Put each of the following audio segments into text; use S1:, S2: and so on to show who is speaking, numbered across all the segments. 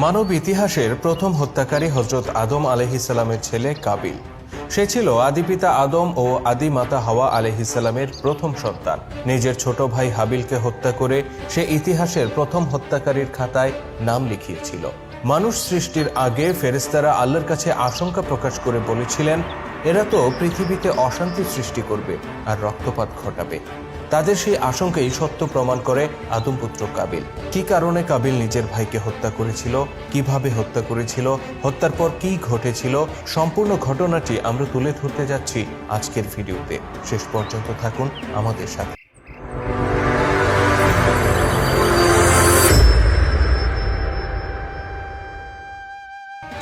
S1: মানব ইতিহাসের প্রথম হত্যাকারী হযরত আদম আলাইহিসসালামের ছেলে কাবিল। সে ছিল আদিপিতা আদম ও আদিমাতা হাওয়া আলাইহিসসালামের প্রথম সন্তান। নিজের ছোট ভাই হাবিলকে হত্যা করে সে ইতিহাসের প্রথম হত্যাকারীর খাতায় নাম লিখিয়েছিল। মানুষ সৃষ্টির আগে ফেরেশতারা আল্লাহর কাছে আশঙ্কা প্রকাশ করে বলেছিলেন, এরা তো পৃথিবীতে অশান্তি সৃষ্টি করবে আর রক্তপাত ঘটাবে। তাদের সেই আশঙ্কাই সত্য প্রমাণ করে আদম পুত্র কাবিল। কি কারণে কাবিল নিজের ভাইকে হত্যা করেছিল, কিভাবে হত্যা করেছিল, হত্যার পর কি ঘটেছিল, সম্পূর্ণ ঘটনাটি আমরা তুলে ধরতে যাচ্ছি আজকের ভিডিওতে। শেষ পর্যন্ত থাকুন আমাদের সাথে।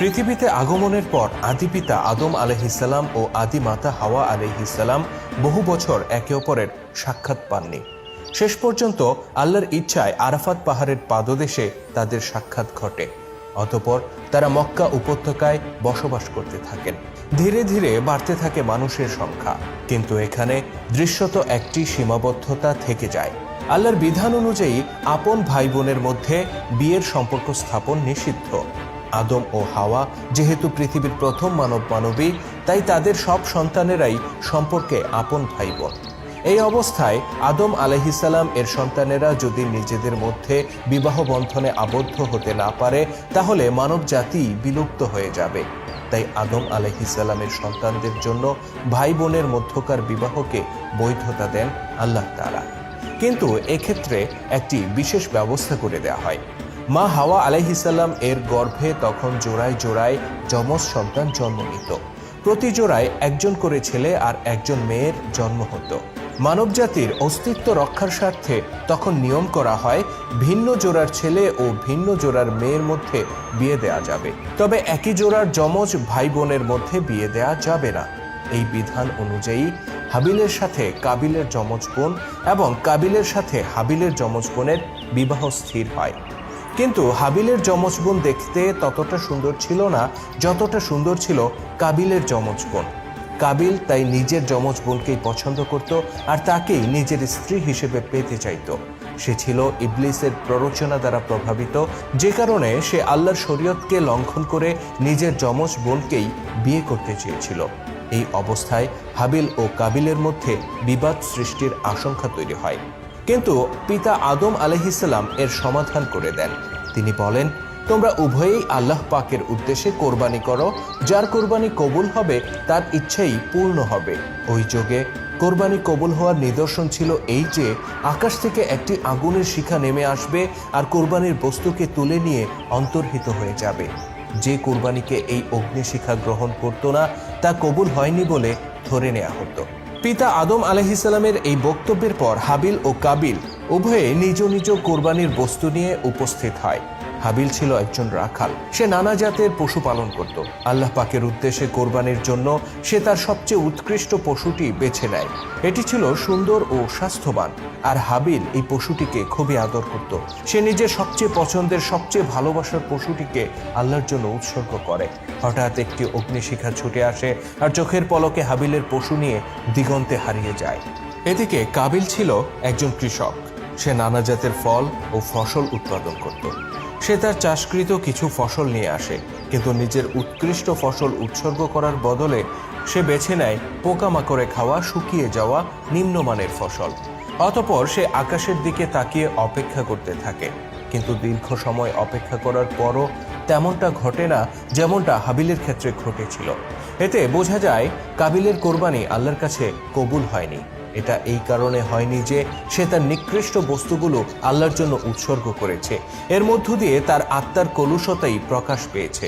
S1: পৃথিবীতে আগমনের পর আদিপিতা আদম আলাইহিসসালাম ও আদিমাতা হাওয়া আলাইহিসসালাম বহু বছর একে অপরের সাক্ষাৎ পাননি। শেষ পর্যন্ত আল্লাহর ইচ্ছায় আরাফাত পাহাড়ের পাদদেশে তাদের সাক্ষাৎ ঘটে। অতঃপর তারা মক্কা উপত্যকায় বসবাস করতে থাকেন। ধীরে ধীরে বাড়তে থাকে মানুষের সংখ্যা, কিন্তু এখানে দৃশ্যত একটি সীমাবদ্ধতা থেকে যায়। আল্লাহর বিধান অনুযায়ী আপন ভাই বোনের মধ্যে বিয়ের সম্পর্ক স্থাপন নিষিদ্ধ। আদম ও হাওয়া যেহেতু পৃথিবীর প্রথম মানবী, তাই তাদের সব সন্তানেরাই সম্পর্কে আপন ভাই বোন। এই অবস্থায় আদম আলাইহিসসালাম এর সন্তানেরা যদি নিজেদের মধ্যে বিবাহ বন্ধনে আবদ্ধ হতে না পারে, তাহলে মানব জাতি বিলুপ্ত হয়ে যাবে। তাই আদম আলাইহিসসালামের সন্তানদের জন্য ভাই বোনের মধ্যকার বিবাহকে বৈধতা দেন আল্লাহ তাআলা। কিন্তু এক্ষেত্রে একটি বিশেষ ব্যবস্থা করে দেওয়া হয়। মা হাওয়া আলাইহিসসালাম এর গর্ভে তখন জোড়ায় জোড়ায় যমজ সন্তান জন্ম নিত। প্রতি জোড়ায় একজন করে ছেলে আর একজন মেয়ের জন্ম হতো। মানব জাতির অস্তিত্ব রক্ষার স্বার্থে তখন নিয়ম করা হয়, ভিন্ন জোড়ার ছেলে ও ভিন্ন জোড়ার মেয়ের মধ্যে বিয়ে দেয়া যাবে, তবে একই জোড়ার যমজ ভাই বোনের মধ্যে বিয়ে দেয়া যাবে না। এই বিধান অনুযায়ী হাবিলের সাথে কাবিলের যমজ বোন এবং কাবিলের সাথে হাবিলের যমজ বোনের বিবাহ স্থির হয়। কিন্তু হাবিলের যমজ বোন দেখতে ততটা সুন্দর ছিল না যতটা সুন্দর ছিল কাবিলের যমজ বোন। কাবিল তাই নিজের যমজ বোনকেই পছন্দ করত আর তাকেই নিজের স্ত্রী হিসেবে পেতে চাইত। সে ছিল ইবলিসের প্ররোচনা দ্বারা প্রভাবিত, যে কারণে সে আল্লাহর শরীয়তকে লঙ্ঘন করে নিজের যমজ বোনকেই বিয়ে করতে চেয়েছিল। এই অবস্থায় হাবিল ও কাবিলের মধ্যে বিবাদ সৃষ্টির আশঙ্কা তৈরি হয়। কিন্তু পিতা আদম আলাইহিসসালাম এর সমাধান করে দেন। তিনি বলেন, তোমরা উভয়েই আল্লাহ পাকের উদ্দেশ্যে কোরবানি করো, যার কোরবানি কবুল হবে তার ইচ্ছাই পূর্ণ হবে। ওই যুগে কোরবানি কবুল হওয়ার নিদর্শন ছিল এই যে আকাশ থেকে একটি আগুনের শিখা নেমে আসবে আর কোরবানির বস্তুকে তুলে নিয়ে অন্তর্হিত হয়ে যাবে। যে কোরবানিকে এই অগ্নিশিখা গ্রহণ করত না, তা কবুল হয়নি বলে ধরে নেওয়া হতো। পিতা আদম আলাইহিসসালামের এই বক্তব্যের পর হাবিল ও কাবিল উভয়ে নিজ নিজ কোরবানির বস্তু নিয়ে উপস্থিত হয়। হাবিল ছিল একজন রাখাল, সে নানা জাতের পশু পালন করত। আল্লাহ পাকের উদ্দেশ্যে কোরবানির জন্য সে তার সবচেয়ে উৎকৃষ্ট পশুটি বেছে নেয়। এটি ছিল সুন্দর ও স্বাস্থ্যবান, আর হাবিল এই পশুটিকে খুবই আদর করত। সে নিজের সবচেয়ে পছন্দের, সবচেয়ে ভালোবাসার পশুটিকে আল্লাহর জন্য উৎসর্গ করে। হঠাৎ একটি অগ্নিশিখা ছুটে আসে আর চোখের পলকে হাবিলের পশু নিয়ে দিগন্তে হারিয়ে যায়। এদিকে কাবিল ছিল একজন কৃষক। সে নানা জাতের ফল ও ফসল উৎপাদন করত। সে তার চাষকৃত কিছু ফসল নিয়ে আসে, কিন্তু নিজের উৎকৃষ্ট ফসল উৎসর্গ করার বদলে সে বেছে নেয় পোকামাকড়ে খাওয়া, শুকিয়ে যাওয়া নিম্নমানের ফসল। অতঃপর সে আকাশের দিকে তাকিয়ে অপেক্ষা করতে থাকে, কিন্তু দীর্ঘ সময় অপেক্ষা করার পরও তেমনটা ঘটে না যেমনটা হাবিলের ক্ষেত্রে ঘটেছিল। এতে বোঝা যায় কাবিলের কোরবানি আল্লাহর কাছে কবুল হয়নি। এটা এই কারণে হয়নি যে সে তার নিকৃষ্ট বস্তুগুলো আল্লাহর জন্য উৎসর্গ করেছে, এর মধ্য দিয়ে তার আত্মার কলুষতাই প্রকাশ পেয়েছে।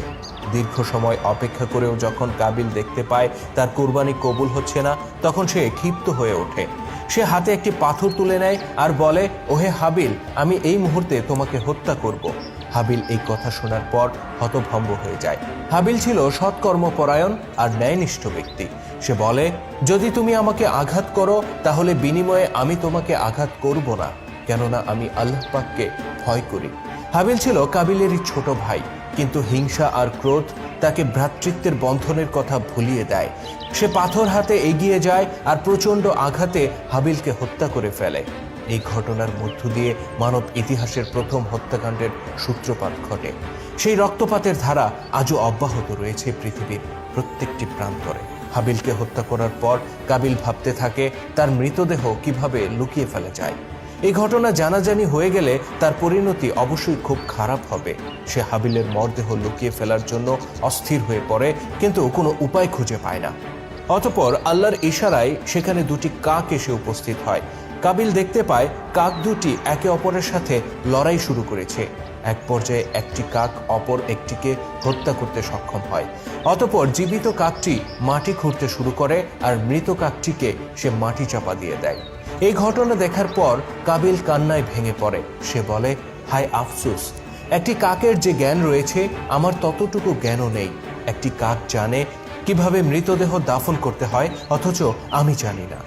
S1: দীর্ঘ সময় অপেক্ষা করেও যখন কাবিল দেখতে পায় তার কোরবানি কবুল হচ্ছে না, তখন সে ক্ষিপ্ত হয়ে ওঠে। সে হাতে একটি পাথর তুলে নেয় আর বলে, ওহে হাবিল, আমি এই মুহূর্তে তোমাকে হত্যা করব। হাবিল এই কথা শোনার পর হতভম্ব হয়ে যায়। হাবিল ছিল সৎকর্মপরায়ণ আর ন্যায়নিষ্ঠ ব্যক্তি। সে বলে, যদি তুমি আমাকে আঘাত করো তাহলে বিনিময়ে আমি তোমাকে আঘাত করব না, কেননা আমি আল্লাহ পাককে ভয় করি। হাবিল ছিল কাবিলেরই ছোট ভাই, কিন্তু হিংসা আর ক্রোধ তাকে ভ্রাতৃত্বের বন্ধনের কথা ভুলিয়ে দেয়। সে পাথর হাতে এগিয়ে যায় আর প্রচণ্ড আঘাতে হাবিলকে হত্যা করে ফেলে। এই ঘটনার মধ্য দিয়ে মানব ইতিহাসের প্রথম হত্যাকাণ্ডের সূত্রপাত ঘটে। সেই রক্তপাতের ধারা আজও অব্যাহত রয়েছে পৃথিবীর প্রত্যেকটি প্রান্তরে। হাবিলকে হত্যা করার পর কাবিল ভাবতে থাকে তার মৃতদেহ কিভাবে লুকিয়ে ফেলা যায়। এই ঘটনা জানাজানি হয়ে গেলে তার পরিণতি অবশ্যই খুব খারাপ হবে। সে হাবিলের মরদেহ লুকিয়ে ফেলার জন্য অস্থির হয়ে পড়ে, কিন্তু কোনো উপায় খুঁজে পায় না। অতঃপর আল্লাহর ইশারায় সেখানে দুটি কাক এসে উপস্থিত হয়। কাবিল দেখতে পায় কাক দুটি একে অপরের সাথে লড়াই শুরু করেছে। এক পর্যায়ে একটি কাক অপর একটিকে হত্যা করতে সক্ষম হয়। অতঃপর জীবিত কাকটি মাটি খুঁড়তে শুরু করে আর মৃত কাকটিকে সে মাটি চাপা দিয়ে দেয়। এই ঘটনা দেখার পর কাবিল কান্নায় ভেঙে পড়ে। সে বলে, হায় আফসোস, একটি কাকের যে জ্ঞান রয়েছে আমার ততটুকু জ্ঞানও নেই। একটি কাক জানে কিভাবে মৃতদেহ দাফন করতে হয়, অথচ আমি জানি না।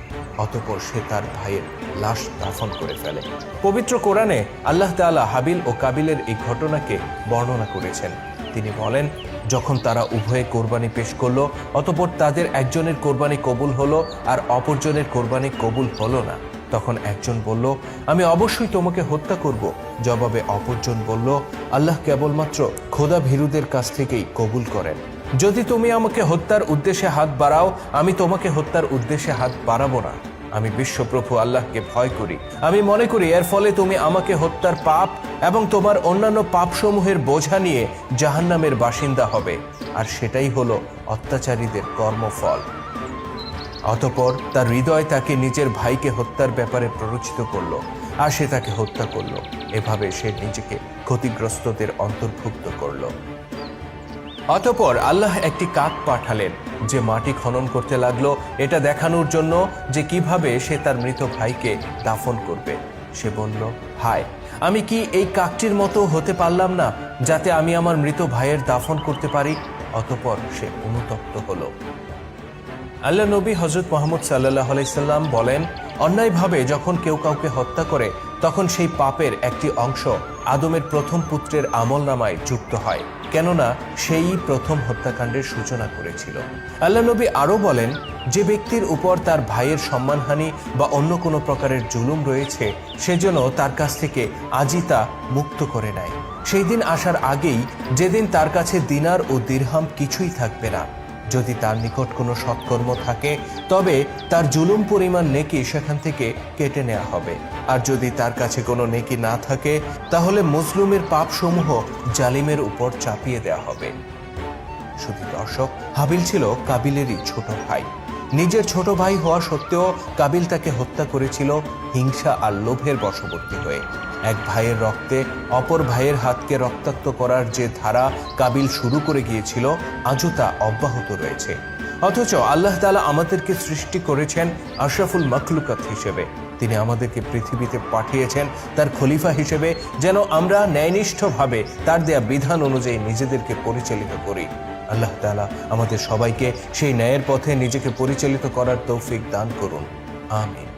S1: অতঃপর সে তার ভাইয়ের লাশ দাফন করে ফেলে। পবিত্র কোরআনে আল্লাহ তাআলা হাবিল ও কাবিলের এই ঘটনাকে বর্ণনা করেছেন। তিনি বলেন, যখন তারা উভয়ে কোরবানি পেশ করলো, অতঃপর তাদের একজনের কোরবানি কবুল হলো আর অপরজনের কোরবানি কবুল হলো না। তখন একজন বলল, আমি অবশ্যই তোমাকে হত্যা করব। জবাবে অপরজন বলল, আল্লাহ কেবলমাত্র খোদা ভীরুদের কাছ থেকেই কবুল করেন। যদি তুমি আমাকে হত্যার উদ্দেশ্যে হাত বাড়াও, আমি তোমাকে হত্যার উদ্দেশ্যে হাত বাড়াবো না। আমি বিশ্বপ্রভু আল্লাহকে ভয় করি। আমি মনে করি এর ফলে তুমি আমাকে হত্যার পাপ এবং তোমার অন্যান্য পাপসমূহের বোঝা নিয়ে জাহান্নামের বাসিন্দা হবে, আর সেটাই হলো অত্যাচারীদের কর্মফল। অতঃপর তার হৃদয় তাকে নিজের ভাইকে হত্যার ব্যাপারে প্ররোচিত করলো, আর সে তাকে হত্যা করলো। এভাবে সে নিজেকে ক্ষতিগ্রস্তদের অন্তর্ভুক্ত করলো। অতঃপর আল্লাহ একটি কাক পাঠালেন, যে মাটি খনন করতে লাগলো, এটা দেখানোর জন্য যে কিভাবে সে তার মৃত ভাইকে দাফন করবে। সে বলল, হায়, আমি কি এই কাকটির মতো হতে পারলাম না, যাতে আমি আমার মৃত ভাইয়ের দাফন করতে পারি? অতঃপর সে অনুতপ্ত হলো। আল্লাহ নবী হযরত মুহাম্মদ সাল্লাল্লাহু আলাইহি সাল্লাম বলেন, অন্যায়ভাবে যখন কেউ কাউকে হত্যা করে, তখন সেই পাপের একটি অংশ আদমের প্রথম পুত্রের আমলনামায় যুক্ত হয়, কেননা সেই প্রথম হত্যাকাণ্ডের সূচনা করেছিল। আল্লাহ নবী আরও বলেন, যে ব্যক্তির উপর তার ভাইয়ের সম্মানহানি বা অন্য কোনো প্রকারের জুলুম রয়েছে, সেজন্য তার কাছ থেকে আজই তা মুক্ত করে নেয়। সেই দিন আসার আগেই, যেদিন তার কাছে দিনার ও দিরহাম কিছুই থাকবে না। যদি তার নিকট কোনো সৎকর্ম থাকে, তবে তার জুলুম পরিমাণ নেকি সেখান থেকে কেটে নেওয়া হবে। আর যদি তার কাছে কোনো নেকি না থাকে, তাহলে মজলুমের পাপসমূহ জালিমের উপর চাপিয়ে দেওয়া হবে। শুধু দর্শক, হাবিল ছিল কাবিলেরই ছোট ভাই। নিজের ছোট ভাই হওয়া সত্ত্বেও কাবিল তাকে হত্যা করেছিল হিংসা আর লোভের বশবর্তী হয়ে। এক ভাইয়ের রক্তে অপর ভাইয়ের হাতকে রক্তাক্ত করার যে ধারা কাবিল শুরু করে গিয়েছিল, আজও তা অব্যাহত রয়েছে। অথচ আল্লাহ তাআলা আমাদেরকে সৃষ্টি করেছেন আশরাফুল মাখলুকাত হিসেবে। তিনি আমাদেরকে পৃথিবীতে পাঠিয়েছেন তার খলিফা হিসেবে, যেন আমরা ন্যায়নিষ্ঠভাবে তার দেয়া বিধান অনুযায়ী নিজেদেরকে পরিচালিত করি। আল্লাহ তাআলা আমাদের সবাইকে সেই ন্যায়ের পথে নিজেকে পরিচালিত করার তৌফিক দান করুন। আমিন।